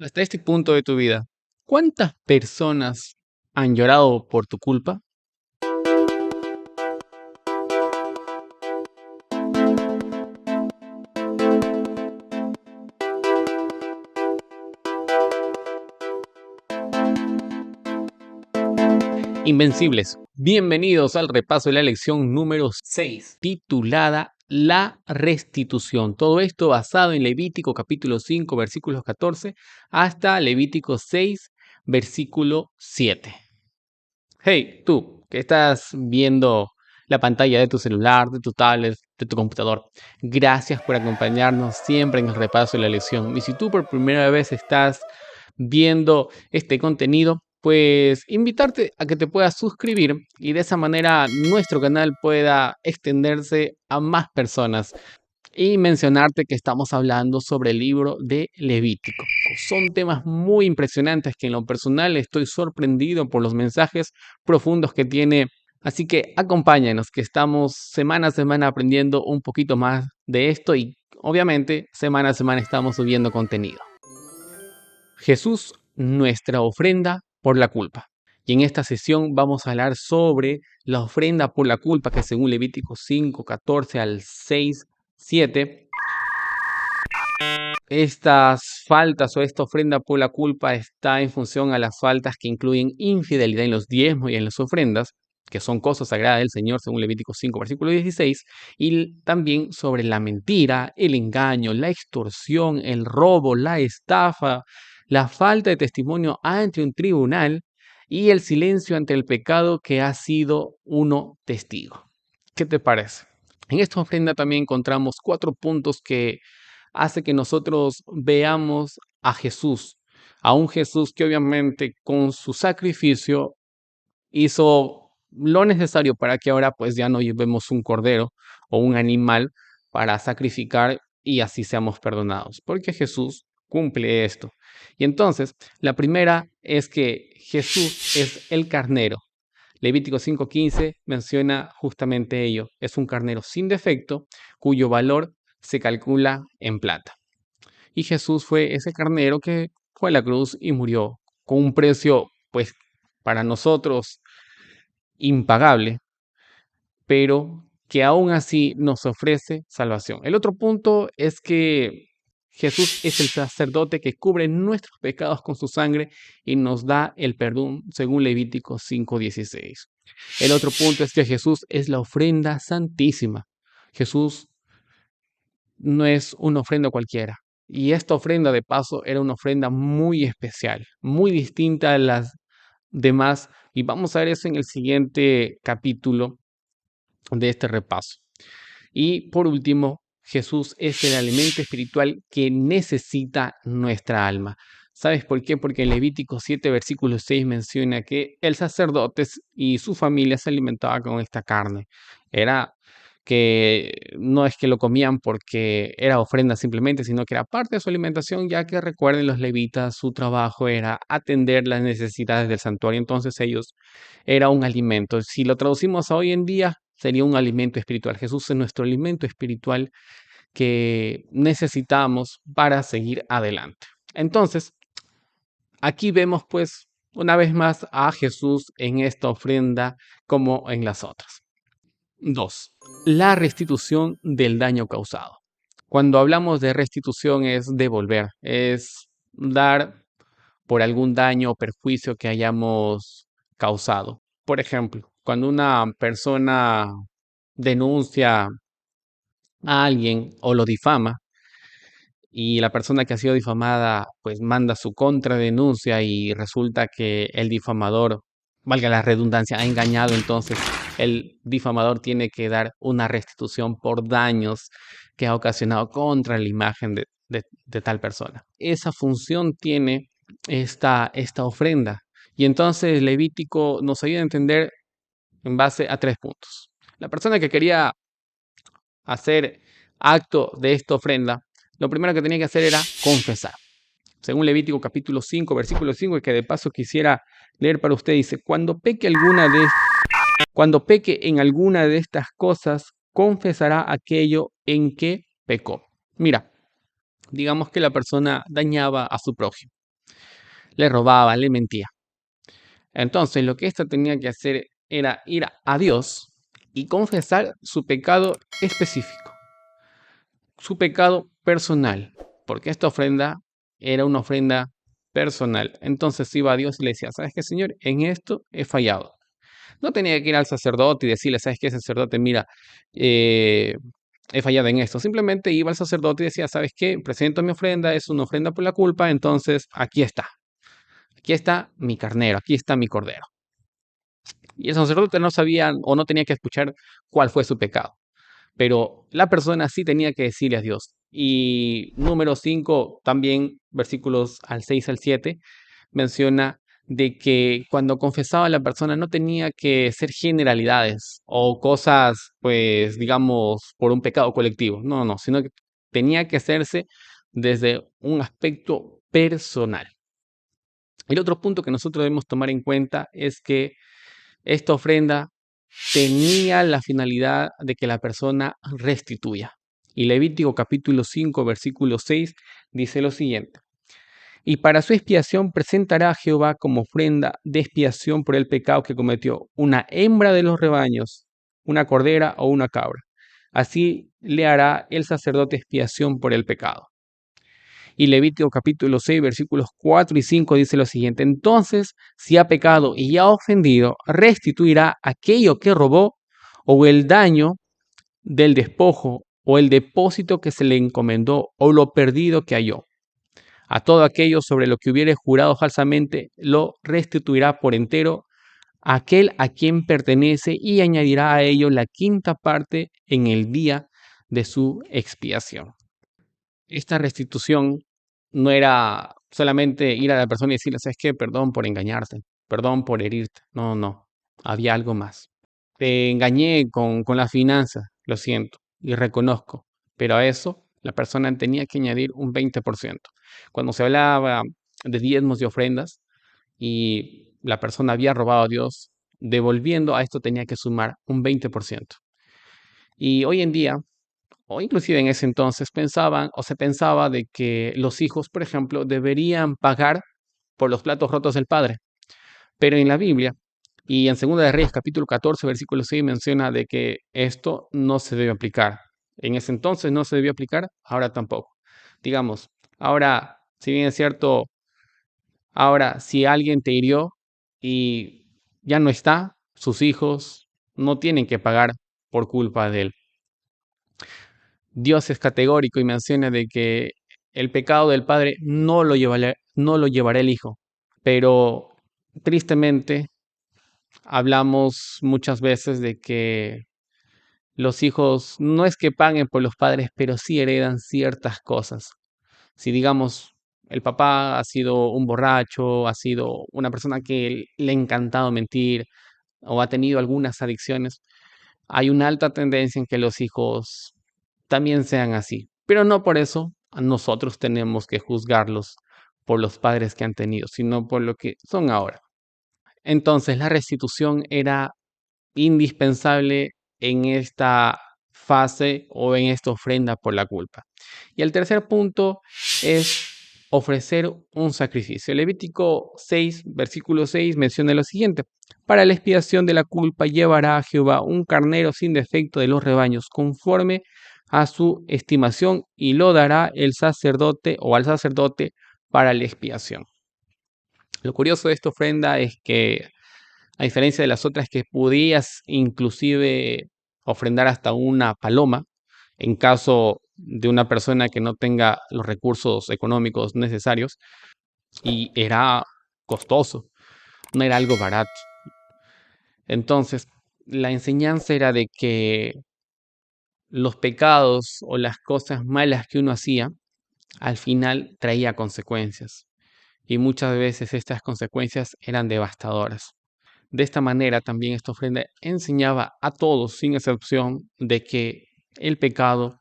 Hasta este punto de tu vida, ¿cuántas personas han llorado por tu culpa? Invencibles, bienvenidos al repaso de la lección número 6, titulada La restitución. Todo esto basado en Levítico capítulo 5, versículos 14, hasta Levítico 6, versículo 7. Hey, tú, que estás viendo la pantalla de tu celular, de tu tablet, de tu computador. Gracias por acompañarnos siempre en el repaso de la lección. Y si tú por primera vez estás viendo este contenido, pues invitarte a que te puedas suscribir y de esa manera nuestro canal pueda extenderse a más personas. Y mencionarte que estamos hablando sobre el libro de Levítico. Son temas muy impresionantes que en lo personal estoy sorprendido por los mensajes profundos que tiene. Así que acompáñanos, que estamos semana a semana aprendiendo un poquito más de esto y obviamente semana a semana estamos subiendo contenido. Jesús, nuestra ofrenda por la culpa. Y en esta sesión vamos a hablar sobre la ofrenda por la culpa que según Levítico 5, 14 al 6, 7, estas faltas o esta ofrenda por la culpa está en función a las faltas que incluyen infidelidad en los diezmos y en las ofrendas, que son cosas sagradas del Señor según Levítico 5, versículo 16, y también sobre la mentira, el engaño, la extorsión, el robo, la estafa, la falta de testimonio ante un tribunal y el silencio ante el pecado que ha sido uno testigo. ¿Qué te parece? En esta ofrenda también encontramos 4 puntos que hace que nosotros veamos a un Jesús que obviamente con su sacrificio hizo lo necesario para que ahora pues ya no llevemos un cordero o un animal para sacrificar y así seamos perdonados, porque Jesús cumple esto. Y entonces, la primera es que Jesús es el carnero. Levítico 5:15 menciona justamente ello. Es un carnero sin defecto cuyo valor se calcula en plata. Y Jesús fue ese carnero que fue a la cruz y murió con un precio, pues, para nosotros impagable, pero que aún así nos ofrece salvación. El otro punto es que Jesús es el sacerdote que cubre nuestros pecados con su sangre y nos da el perdón según Levítico 5:16. El otro punto es que Jesús es la ofrenda santísima. Jesús no es una ofrenda cualquiera. Y esta ofrenda, de paso, era una ofrenda muy especial, muy distinta a las demás. Y vamos a ver eso en el siguiente capítulo de este repaso. Y por último, Jesús es el alimento espiritual que necesita nuestra alma. ¿Sabes por qué? Porque en Levítico 7, versículo 6 menciona que el sacerdote y su familia se alimentaban con esta carne. Era que no es que lo comían porque era ofrenda simplemente, sino que era parte de su alimentación, ya que recuerden los levitas, su trabajo era atender las necesidades del santuario, entonces ellos era un alimento. Si lo traducimos a hoy en día, sería un alimento espiritual. Jesús es nuestro alimento espiritual que necesitamos para seguir adelante. Entonces, aquí vemos pues una vez más a Jesús en esta ofrenda como en las otras. 2. La restitución del daño causado. Cuando hablamos de restitución es devolver, es dar por algún daño o perjuicio que hayamos causado. Por ejemplo, cuando una persona denuncia a alguien o lo difama y la persona que ha sido difamada pues manda su contradenuncia y resulta que el difamador, valga la redundancia, ha engañado, entonces el difamador tiene que dar una restitución por daños que ha ocasionado contra la imagen de tal persona. Esa función tiene esta ofrenda. Y entonces Levítico nos ayuda a entender en base a 3 puntos. La persona que quería hacer acto de esta ofrenda, lo primero que tenía que hacer era confesar. Según Levítico capítulo 5, versículo 5, y que de paso quisiera leer para usted, dice, cuando peque en alguna de estas cosas, confesará aquello en que pecó. Mira, digamos que la persona dañaba a su prójimo. le robaba, le mentía. Entonces, lo que ésta tenía que hacer era ir a Dios y confesar su pecado específico, su pecado personal, porque esta ofrenda era una ofrenda personal. Entonces iba a Dios y le decía, ¿sabes qué, Señor? En esto he fallado. No tenía que ir al sacerdote y decirle, ¿sabes qué, sacerdote? Mira, eh, he fallado en esto. Simplemente iba al sacerdote y decía, ¿sabes qué? Presento mi ofrenda, es una ofrenda por la culpa, entonces aquí está. Aquí está mi carnero, aquí está mi cordero. Y el sacerdote no sabía o no tenía que escuchar cuál fue su pecado, pero la persona sí tenía que decirle a Dios. Y número 5, también versículos al 6 al 7, menciona de que cuando confesaba la persona no tenía que ser generalidades o cosas, pues, digamos, por un pecado colectivo. No, no, sino que tenía que hacerse desde un aspecto personal. El otro punto que nosotros debemos tomar en cuenta es que esta ofrenda tenía la finalidad de que la persona restituya. Y Levítico capítulo 5, versículo 6 dice lo siguiente. Y para su expiación presentará a Jehová como ofrenda de expiación por el pecado que cometió una hembra de los rebaños, una cordera o una cabra. Así le hará el sacerdote expiación por el pecado. Y Levítico capítulo 6, versículos 4 y 5 dice lo siguiente. Entonces, si ha pecado y ha ofendido, restituirá aquello que robó o el daño del despojo o el depósito que se le encomendó o lo perdido que halló. A todo aquello sobre lo que hubiere jurado falsamente, lo restituirá por entero aquel a quien pertenece y añadirá a ello la quinta parte en el día de su expiación. Esta restitución no era solamente ir a la persona y decirle, ¿sabes qué? Perdón por engañarte, perdón por herirte. No, no, había algo más. Te engañé con la finanza, lo siento, y reconozco, pero a eso la persona tenía que añadir un 20%. Cuando se hablaba de diezmos y ofrendas y la persona había robado a Dios, devolviendo a esto tenía que sumar un 20%. Y hoy en día o inclusive en ese entonces pensaban o se pensaba de que los hijos, por ejemplo, deberían pagar por los platos rotos del padre. Pero en la Biblia y en Segunda de Reyes capítulo 14, versículo 6 menciona de que esto no se debe aplicar. En ese entonces no se debió aplicar, ahora tampoco. Digamos, ahora, si bien es cierto, ahora si alguien te hirió y ya no está, sus hijos no tienen que pagar por culpa de él. Dios es categórico y menciona de que el pecado del padre no lo llevará el hijo. Pero tristemente hablamos muchas veces de que los hijos no es que paguen por los padres, pero sí heredan ciertas cosas. Si digamos, el papá ha sido un borracho, ha sido una persona que le ha encantado mentir o ha tenido algunas adicciones, hay una alta tendencia en que los hijos también sean así. Pero no por eso nosotros tenemos que juzgarlos por los padres que han tenido, sino por lo que son ahora. Entonces, la restitución era indispensable en esta fase o en esta ofrenda por la culpa. Y el tercer punto es ofrecer un sacrificio. Levítico 6, versículo 6 menciona lo siguiente. Para la expiación de la culpa llevará a Jehová un carnero sin defecto de los rebaños, conforme a su estimación, y lo dará el sacerdote o al sacerdote para la expiación. Lo curioso de esta ofrenda es que, a diferencia de las otras que podías inclusive ofrendar hasta una paloma, en caso de una persona que no tenga los recursos económicos necesarios, y era costoso, no era algo barato. Entonces, la enseñanza era de que los pecados o las cosas malas que uno hacía, al final traía consecuencias. Y muchas veces estas consecuencias eran devastadoras. De esta manera también esta ofrenda enseñaba a todos, sin excepción, de que el pecado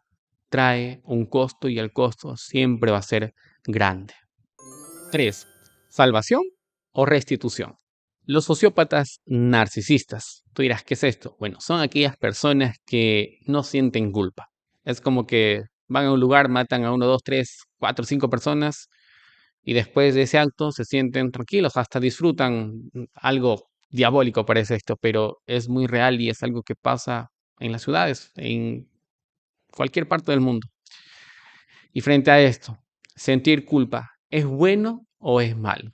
trae un costo y el costo siempre va a ser grande. 3. Salvación o restitución. Los sociópatas narcisistas. Tú dirás, ¿qué es esto? Bueno, son aquellas personas que no sienten culpa. Es como que van a un lugar, matan a 1, 2, 3, 4, 5 personas y después de ese acto se sienten tranquilos, hasta disfrutan. Algo diabólico parece esto, pero es muy real y es algo que pasa en las ciudades, en cualquier parte del mundo. Y frente a esto, sentir culpa, ¿es bueno o es malo?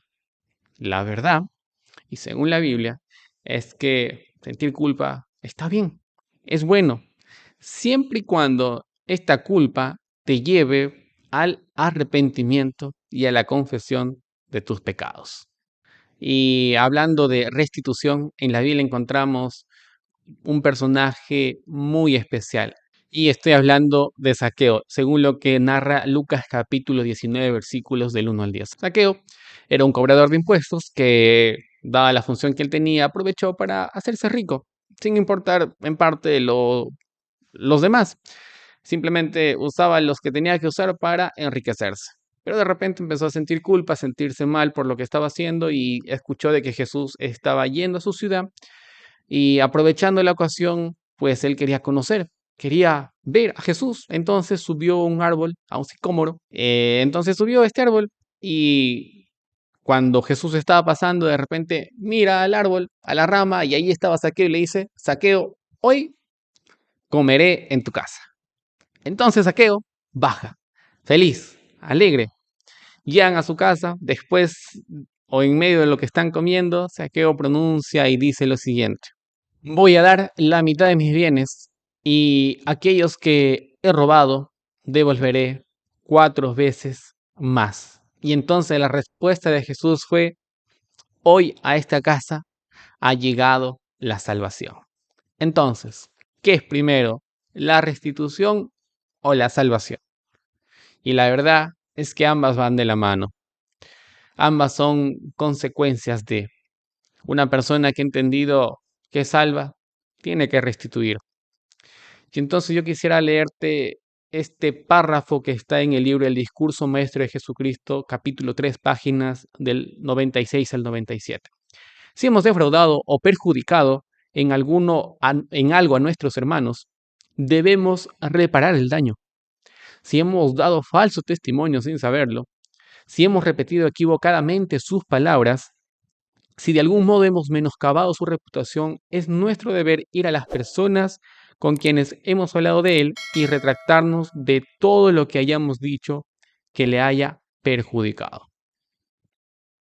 La verdad, y según la Biblia, es que sentir culpa está bien, es bueno, siempre y cuando esta culpa te lleve al arrepentimiento y a la confesión de tus pecados. Y hablando de restitución, en la Biblia encontramos un personaje muy especial. Y estoy hablando de Zaqueo, según lo que narra Lucas capítulo 19, versículos del 1 al 10. Zaqueo era un cobrador de impuestos que, dada la función que él tenía, aprovechó para hacerse rico, sin importar en parte los demás. Simplemente usaba los que tenía que usar para enriquecerse. Pero de repente empezó a sentir culpa, a sentirse mal por lo que estaba haciendo y escuchó de que Jesús estaba yendo a su ciudad y aprovechando la ocasión, pues él quería conocer, quería ver a Jesús. Entonces subió a un árbol, a un sicómoro. Entonces subió a este árbol y cuando Jesús estaba pasando, de repente mira al árbol, a la rama, y ahí estaba Zaqueo y le dice: Zaqueo, hoy comeré en tu casa. Entonces Zaqueo baja, feliz, alegre. Llegan a su casa, después o en medio de lo que están comiendo, Zaqueo pronuncia y dice lo siguiente: voy a dar la mitad de mis bienes y aquellos que he robado devolveré 4 veces más. Y entonces la respuesta de Jesús fue: hoy a esta casa ha llegado la salvación. Entonces, ¿qué es primero, la restitución o la salvación? Y la verdad es que ambas van de la mano. Ambas son consecuencias de una persona que ha entendido que es salva, tiene que restituir. Y entonces yo quisiera leerte este párrafo que está en el libro El Discurso Maestro de Jesucristo, capítulo 3, páginas del 96 al 97. Si hemos defraudado o perjudicado en algo a nuestros hermanos, debemos reparar el daño. Si hemos dado falso testimonio sin saberlo, si hemos repetido equivocadamente sus palabras, si de algún modo hemos menoscabado su reputación, es nuestro deber ir a las personas con quienes hemos hablado de él y retractarnos de todo lo que hayamos dicho que le haya perjudicado.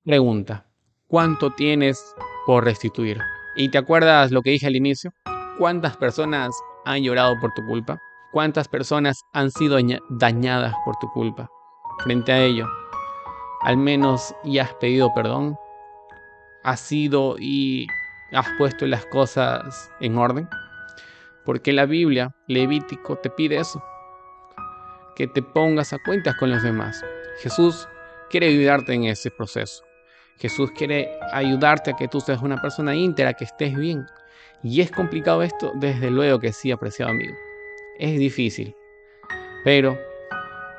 Pregunta: ¿cuánto tienes por restituir? ¿Y te acuerdas lo que dije al inicio? ¿Cuántas personas han llorado por tu culpa? ¿Cuántas personas han sido dañadas por tu culpa? Frente a ello, ¿al menos ya has pedido perdón? ¿Has ido y has puesto las cosas en orden? Porque la Biblia, Levítico, te pide eso, que te pongas a cuentas con los demás. Jesús quiere ayudarte en ese proceso. Jesús quiere ayudarte a que tú seas una persona íntegra, que estés bien. ¿Y es complicado esto? Desde luego que sí, apreciado amigo. Es difícil, pero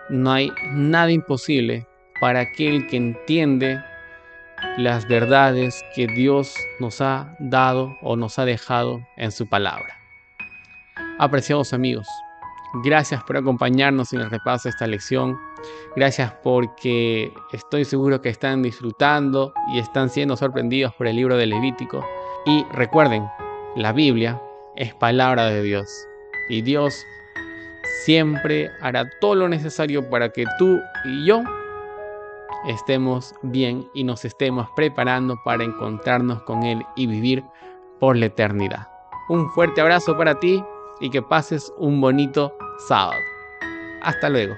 no hay nada imposible para aquel que entiende las verdades que Dios nos ha dado o nos ha dejado en su palabra. Apreciados amigos, gracias por acompañarnos en el repaso de esta lección. Gracias porque estoy seguro que están disfrutando y están siendo sorprendidos por el libro de Levítico. Y recuerden, la Biblia es palabra de Dios y Dios siempre hará todo lo necesario para que tú y yo estemos bien y nos estemos preparando para encontrarnos con Él y vivir por la eternidad. Un fuerte abrazo para ti y que pases un bonito sábado. Hasta luego.